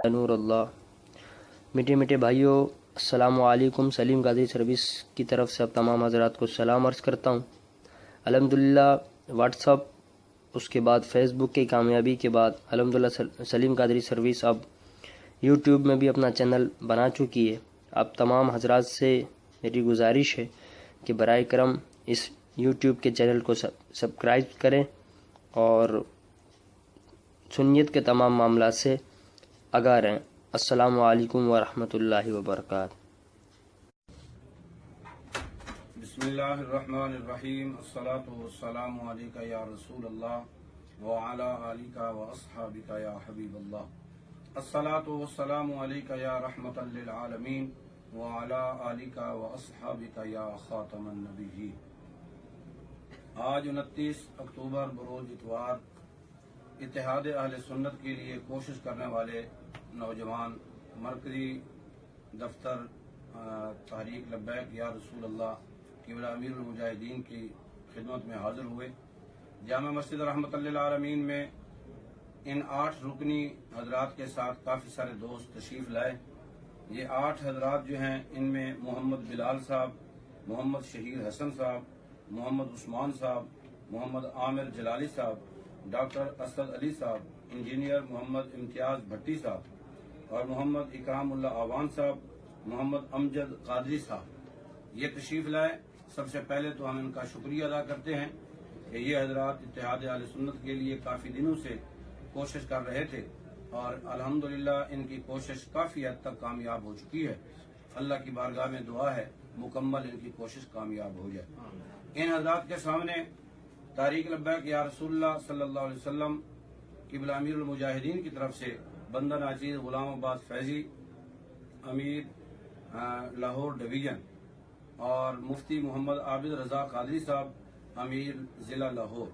نور اللہ۔ میٹھے میٹھے بھائیوں، السلام علیکم۔ سلیم قادری سروس کی طرف سے اب تمام حضرات کو سلام عرض کرتا ہوں۔ الحمدللہ واٹس ایپ، اس کے بعد فیس بک کی کامیابی کے بعد الحمدللہ سلیم قادری سروس اب یوٹیوب میں بھی اپنا چینل بنا چکی ہے۔ اب تمام حضرات سے میری گزارش ہے کہ برائے کرم اس یوٹیوب کے چینل کو سبسکرائب کریں اور سنیت کے تمام معاملات سے آگاہ رہیں۔ السلام علیکم ورحمۃ اللہ وبرکاتہ۔ بسم اللہ الرحمن الرحیم، الصلاۃ والسلام علیک یا رسول اللہ وعلی آلک واصحابک یا حبیب اللہ، الصلاۃ والسلام علیک یا رحمۃ للعالمین وعلی آلک واصحابک یا خاتم النبیین۔ آج 29 اکتوبر بروز اتوار اتحاد اہل سنت کے لیے کوشش کرنے والے نوجوان مرکزی دفتر تحریک لبیک یا رسول اللہ قبلہ امیر المجاہدین کی خدمت میں حاضر ہوئے۔ جامع مسجد رحمت للعالمین میں ان 8 رکنی حضرات کے ساتھ کافی سارے دوست تشریف لائے۔ یہ 8 حضرات جو ہیں ان میں محمد بلال صاحب، محمد شہیر حسن صاحب، محمد عثمان صاحب، محمد عامر جلالی صاحب، ڈاکٹر اسد علی صاحب، انجینئر محمد امتیاز بھٹی صاحب اور محمد اکرام اللہ آوان صاحب، محمد امجد قادری صاحب یہ تشریف لائے۔ سب سے پہلے تو ہم ان کا شکریہ ادا کرتے ہیں کہ یہ حضرات اتحاد اہل سنت کے لیے کافی دنوں سے کوشش کر رہے تھے اور الحمدللہ ان کی کوشش کافی حد تک کامیاب ہو چکی ہے۔ اللہ کی بارگاہ میں دعا ہے مکمل ان کی کوشش کامیاب ہو جائے۔ ان حضرات کے سامنے تحریک لبیک یا رسول اللہ صلی اللہ علیہ وسلم قبلہ امیر المجاہدین کی طرف سے بندہ ناچیز غلام آباد فیضی امیر لاہور ڈویژن اور مفتی محمد عابد رضا قادری صاحب امیر ضلع لاہور،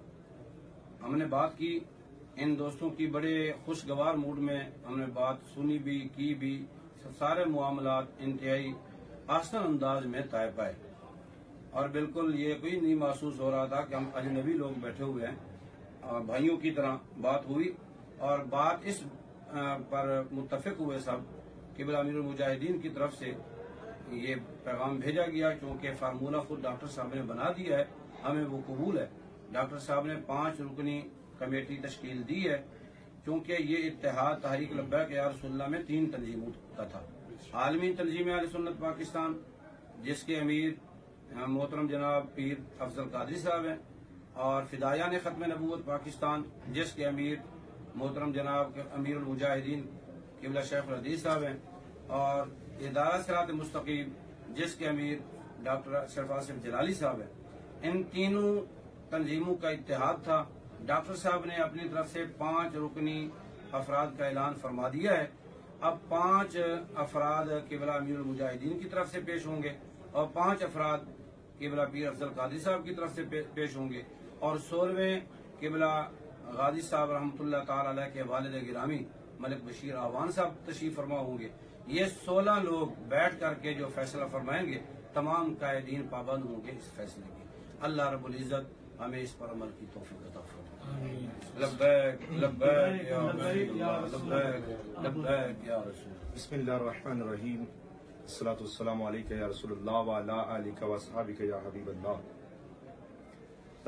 ہم نے بات کی۔ ان دوستوں کی بڑے خوشگوار موڈ میں ہم نے بات سنی بھی کی بھی، سارے معاملات انتہائی آسان انداز میں طے پائے اور بالکل یہ کوئی نہیں محسوس ہو رہا تھا کہ ہم اجنبی لوگ بیٹھے ہوئے ہیں اور بھائیوں کی طرح بات ہوئی اور بات اس پر متفق ہوئے سب قبلہ امیر المجاہدین کی طرف سے یہ پیغام بھیجا گیا، کیونکہ فارمولہ خود ڈاکٹر صاحب نے بنا دیا ہے، ہمیں وہ قبول ہے۔ ڈاکٹر صاحب نے 5 رکنی کمیٹی تشکیل دی ہے، کیونکہ یہ اتحاد تحریک لبیک یا رسول اللہ میں 3 تنظیموں کا تھا۔ عالمی تنظیم اہل سنت پاکستان جس کے امیر محترم جناب پیر افضل قادری صاحب ہیں، اور فدایان ختم نبوت پاکستان جس کے امیر محترم جناب امیر المجاہدین قبلہ شیخ الحدیث صاحب ہیں، اور ادارہ صراط مستقیم جس کے امیر ڈاکٹر اشرف آصف جلالی صاحب ہیں۔ ان تینوں تنظیموں کا اتحاد تھا۔ ڈاکٹر صاحب نے اپنی طرف سے 5 رکنی افراد کا اعلان فرما دیا ہے۔ اب 5 افراد قبلہ امیر المجاہدین کی طرف سے پیش ہوں گے اور 5 افراد قبلہ پیر افضل قادری صاحب کی طرف سے پیش ہوں گے، اور 16ویں قبلہ غازی صاحب رحمۃ اللہ تعالی علیہ کے والد گرامی ملک بشیر آوان صاحب تشریف فرما ہوں گے۔ یہ 16 لوگ بیٹھ کر کے جو فیصلہ فرمائیں گے، تمام قائدین پابند ہوں گے اس فیصلے کے۔ اللہ رب العزت ہمیں اس پر عمل کی توفیق عطا فرمائے۔ لبیک لبیک یا رسول اللہ، لبیک لبیک یا رسول اللہ۔ بسم اللہ الرحمن الرحیم، الصلاۃ والسلام علیک یا رسول اللہ وعلی آلک واصحابک یا حبیب اللہ۔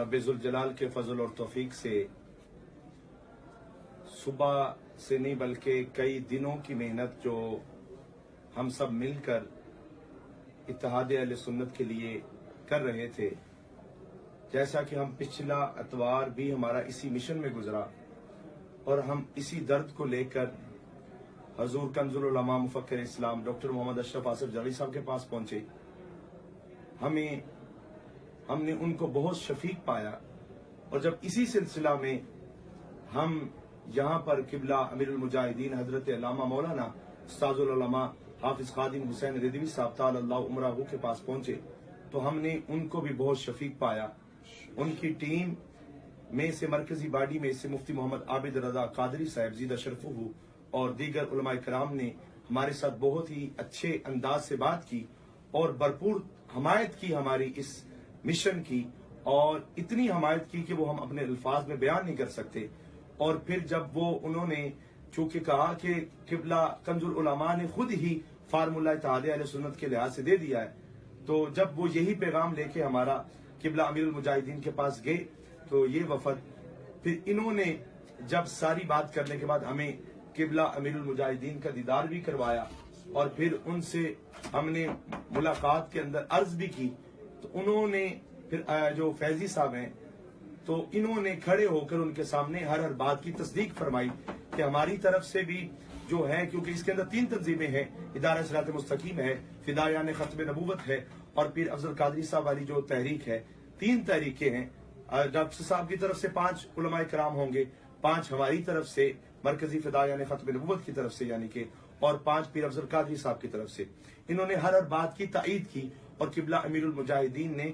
رب ذوالجلال کے فضل اور توفیق سے صبح سے نہیں بلکہ کئی دنوں کی محنت جو ہم سب مل کر اتحاد اہل سنت کے لیے کر رہے تھے، جیسا کہ ہم پچھلا اتوار بھی ہمارا اسی مشن میں گزرا اور ہم اسی درد کو لے کر حضور کنز العلماء مفکر اسلام ڈاکٹر محمد اشرف آصف جلالی صاحب کے پاس پہنچے۔ ہم نے ان کو بہت شفیق پایا، اور جب اسی سلسلہ میں ہم یہاں پر قبلہ امیر المجاہدین حضرت علامہ مولانا استاذ العلماء حافظ خادم حسین رضوی صاحب تعالی اللہ عمرہ کے پاس پہنچے تو ہم نے ان کو بھی بہت شفیق پایا۔ ان کی ٹیم میں سے مرکزی باڈی میں سے مفتی محمد عابد رضا قادری صاحب زیدہ شرفہ اور دیگر علماء کرام نے ہمارے ساتھ بہت ہی اچھے انداز سے بات کی اور بھرپور حمایت کی ہماری اس مشن کی، اور اتنی حمایت کی کہ وہ ہم اپنے الفاظ میں بیان نہیں کر سکتے. اور پھر جب وہ انہوں نے چونکہ کہا کہ قبلہ کنز العلماء نے خود ہی فارمولہ اتحاد اہل سنت کے لحاظ سے دے دیا ہے، تو جب وہ یہی پیغام لے کے ہمارا قبلہ امیر المجاہدین کے پاس گئے تو یہ وفد پھر انہوں نے جب ساری بات کرنے کے بعد ہمیں قبلہ امیر المجاہدین کا دیدار بھی کروایا اور پھر ان سے ہم نے ملاقات کے اندر عرض بھی کی، تو انہوں نے پھر جو فیضی صاحب ہیں تو انہوں نے کھڑے ہو کر ان کے سامنے ہر بات کی تصدیق فرمائی کہ ہماری طرف سے بھی جو ہے، کیونکہ اس کے اندر 3 تنظیمیں ہیں، ادارہ صراط مستقیم ہے، فدایان ختم نبوت ہے اور پیر افضل قادری صاحب والی جو تحریک ہے. 3 تحریکیں ہیں. ڈاکٹر صاحب کی طرف سے 5 علماء کرام ہوں گے، 5 ہماری طرف سے مرکزی فدایان ختم نبوت کی طرف سے یعنی کہ، اور 5 پیر افضل قادری صاحب کی طرف سے. انہوں نے ہر بات کی تائید کی اور قبلہ امیر المجاہدین نے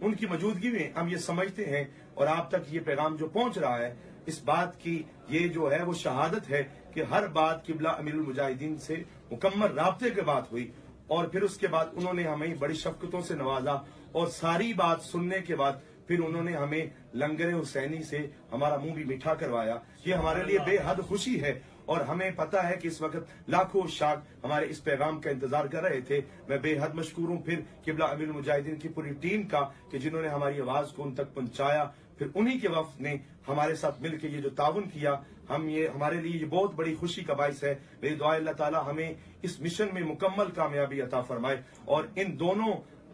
ان کی موجودگی میں ہم یہ سمجھتے ہیں اور آپ تک یہ پیغام جو پہنچ رہا ہے اس بات کی یہ جو ہے وہ شہادت ہے کہ ہر بات قبلہ امیر المجاہدین سے مکمل رابطے کے بعد ہوئی. اور پھر اس کے بعد انہوں نے ہمیں بڑی شفقتوں سے نوازا اور ساری بات سننے کے بعد پھر انہوں نے ہمیں لنگر حسینی سے ہمارا منہ بھی میٹھا کروایا. یہ ہمارے لیے بے حد خوشی ہے اور ہمیں پتا ہے کہ اس وقت لاکھوں شاگ ہمارے اس پیغام کا انتظار کر رہے تھے. میں بے حد مشکور ہوں پھر قبلہ امیر المجاہدین کی پوری ٹیم کا کہ جنہوں نے ہماری آواز کو ان تک پہنچایا. پھر انہی کے وفد نے ہمارے ساتھ مل کے یہ جو تعاون کیا ہمارے لیے یہ بہت بڑی خوشی کا باعث ہے. میری دعا اللہ تعالی ہمیں اس مشن میں مکمل کامیابی عطا فرمائے اور ان دونوں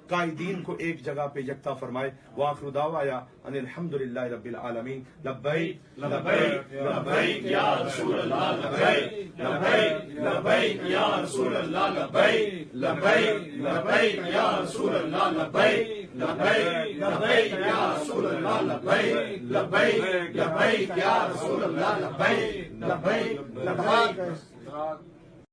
قائدین کو ایک جگہ پہ یکتا فرمائے. وآخر دعوایا ان الحمدللہ رب العالمین. لبیک لبیک لبیک یا رسول اللہ، لبیک لبیک لبیک یا رسول اللہ، لبیک لبیک لبیک یا رسول اللہ، لبیک لبیک لبیک یا رسول اللہ، لبیک لبیک لبیک یا رسول اللہ، لبیک لبیک لبیک.